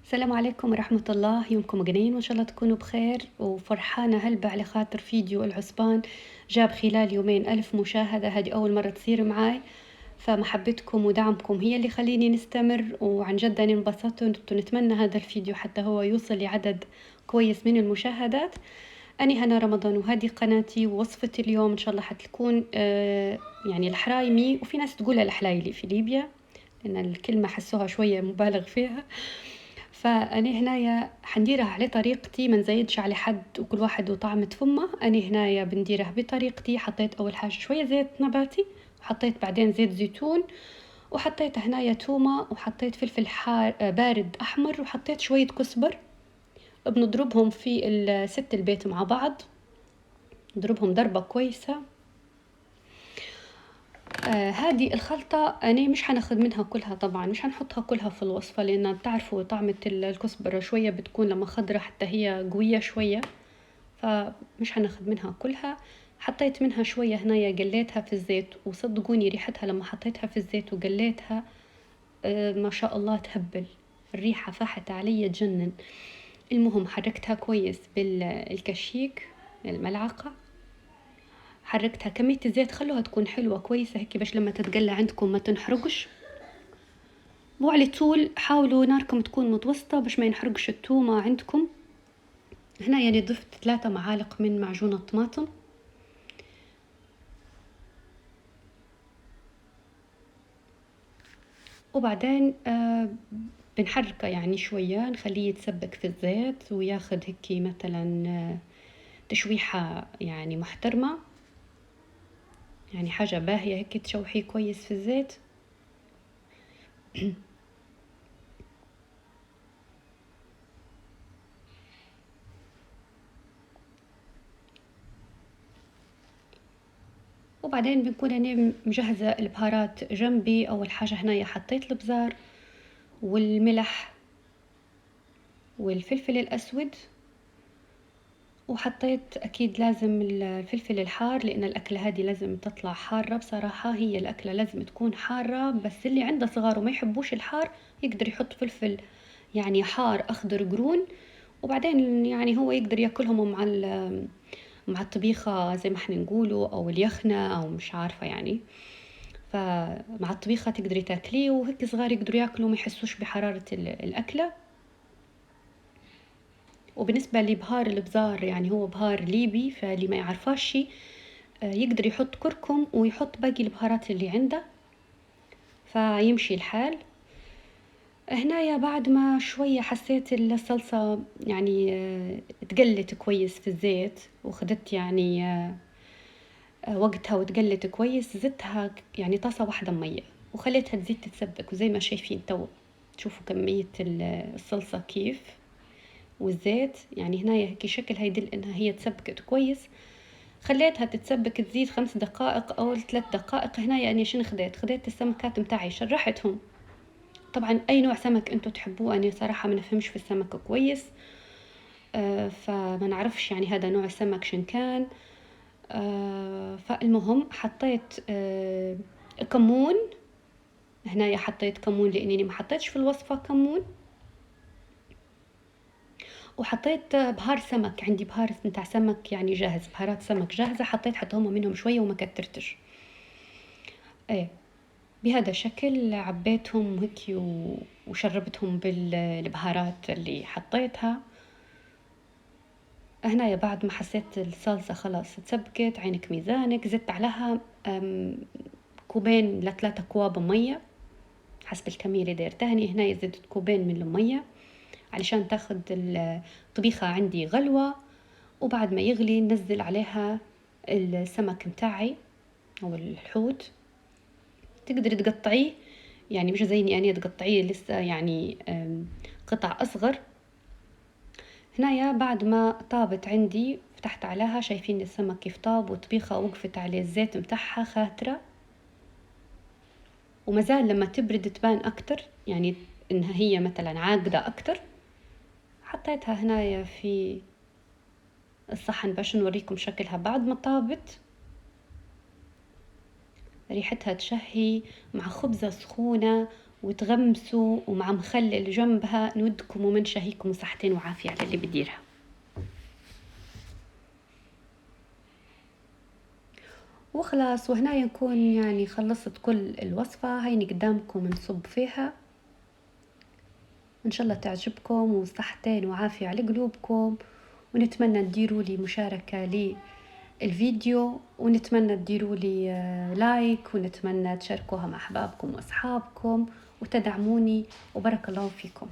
السلام عليكم ورحمة الله، يومكم جنين وإن شاء الله تكونوا بخير وفرحانة هلبة على خاطر فيديو العصبان جاب خلال يومين 1000 مشاهدة. هذه أول مرة تصير معاي، فمحبتكم ودعمكم هي اللي خليني نستمر، وعن جد أنا انبسطت ونتمنى هذا الفيديو حتى هو يوصل لعدد كويس من المشاهدات. أنا هنا رمضان وهذه قناتي، ووصفة اليوم إن شاء الله حتكون يعني الحرايمي، وفي ناس تقولها الحلايلي في ليبيا لأن الكلمة حسوها شوية مبالغ فيها. فأنا هنايا حنديرها على طريقتي، ما نزيدش على حد وكل واحد وطعمة فمه. أنا هنايا بنديرها بطريقتي. حطيت أول حاجة شوية زيت نباتي، وحطيت بعدين زيت زيتون، وحطيت هنايا تومة، وحطيت فلفل حار بارد أحمر، وحطيت شوية كزبر. بنضربهم في ست البيت مع بعض، نضربهم ضربة كويسة. هذه الخلطة أنا مش هناخد منها كلها، طبعا مش هنحطها كلها في الوصفة، لأن بتعرفوا طعمة الكزبرة شوية بتكون لما خضرة حتى هي قوية شوية، فمش هناخد منها كلها. حطيت منها شوية هنايا، قليتها في الزيت، وصدقوني ريحتها لما حطيتها في الزيت وقليتها ما شاء الله تهبل، الريحة فاحت علي تجنن. المهم حركتها كويس بالكشيك الملعقة، حركتها كمية الزيت خلوها تكون حلوة كويسة هيك باش لما تتقلى عندكم ما تنحرقش. مو على طول، حاولوا ناركم تكون متوسطة باش ما ينحرقش التومة عندكم. هنا يعني ضفت 3 معالق من معجون الطماطم، وبعدين بنحركه يعني شوية، نخليه يتسبك في الزيت وياخد هيك مثلا تشويحة يعني محترمة، يعني حاجة باهية هيك تشوحيه كويس في الزيت. وبعدين بنكون أنا مجهزة البهارات جنبي. أول حاجة هنايا حطيت البزار والملح والفلفل الأسود، وحطيت أكيد لازم الفلفل الحار، لأن الأكلة هذه لازم تطلع حارة. بصراحة هي الأكلة لازم تكون حارة، بس اللي عنده صغار وما يحبوش الحار يقدر يحط فلفل يعني حار أخضر قرون، وبعدين يعني هو يقدر يأكلهم مع الطبيخة زي ما احنا نقوله، أو اليخنة، أو مش عارفة يعني. فمع الطبيخة تقدري تاكليه، وهيك صغار يقدروا ياكلوا ما يحسوش بحرارة الأكلة. وبالنسبة لبهار البزار يعني هو بهار ليبي، فاللي ما يعرفاش يقدر يحط كركم ويحط باقي البهارات اللي عنده، فيمشي الحال. هنايا بعد ما شوية حسيت الصلصة يعني تقلت كويس في الزيت، وخدت يعني وقتها وتقلت كويس، زدتها يعني طاسة واحدة مية وخليتها تزيد تتسبك. وزي ما شايفين تو تشوفوا كمية الصلصة كيف، والزيت يعني هنا هيك شكلها يدل انها هي تسبكت كويس. خليتها تتسبك تزيد 5 دقائق او 3 دقائق. هنا يعني شنو خديت السمكات متاعي شرحتهم. طبعا اي نوع سمك انتو تحبوه، انا صراحة ما نفهمش في السمك كويس، فما نعرفش يعني هذا نوع سمك شن كان. فالمهم حطيت كمون. هنايا حطيت كمون لاني ما حطيتش في الوصفة كمون. وحطيت بهار سمك، عندي بهار نتاع سمك يعني جاهز، بهارات سمك جاهزة، حطيت حتى هما منهم شوية وما كترتش. ايه بهذا الشكل عبيتهم هيك وشربتهم بالبهارات اللي حطيتها. هنا بعد ما حسيت الصلصة خلاص تسبكت، عينك ميزانك، زدت عليها 2 ل3 كواب مية حسب الكمية اللي دايرتها. هنا زدت 2 من المية علشان تاخد الطبيخة عندي غلوة. وبعد ما يغلي ننزل عليها السمك متاعي او الحوت. تقدري تقطعيه يعني مش زيني أنا تقطعيه لسه يعني قطع أصغر. هنايا بعد ما طابت عندي فتحت عليها، شايفين السمك كيف طاب، وطبيخة وقفت عليه الزيت متاعها خاترة، ومازال لما تبرد تبان أكتر يعني إنها هي مثلا عاقدة أكتر. حطيتها هنايا في الصحن باش نوريكم شكلها بعد ما طابت. ريحتها تشهي مع خبزة سخونة وتغمسوا ومع مخلل جنبها نودكم ومن شهيكم وصحتين وعافية على اللي بديرها. وخلاص، وهنا نكون يعني خلصت كل الوصفة. هاي قدامكم نصب فيها، إن شاء الله تعجبكم وصحتين وعافية على قلوبكم. ونتمنى تديروا لي مشاركة للفيديو، ونتمنى تديروا لي لايك، ونتمنى تشاركوها مع أحبابكم وأصحابكم وتدعموني، وبارك الله فيكم.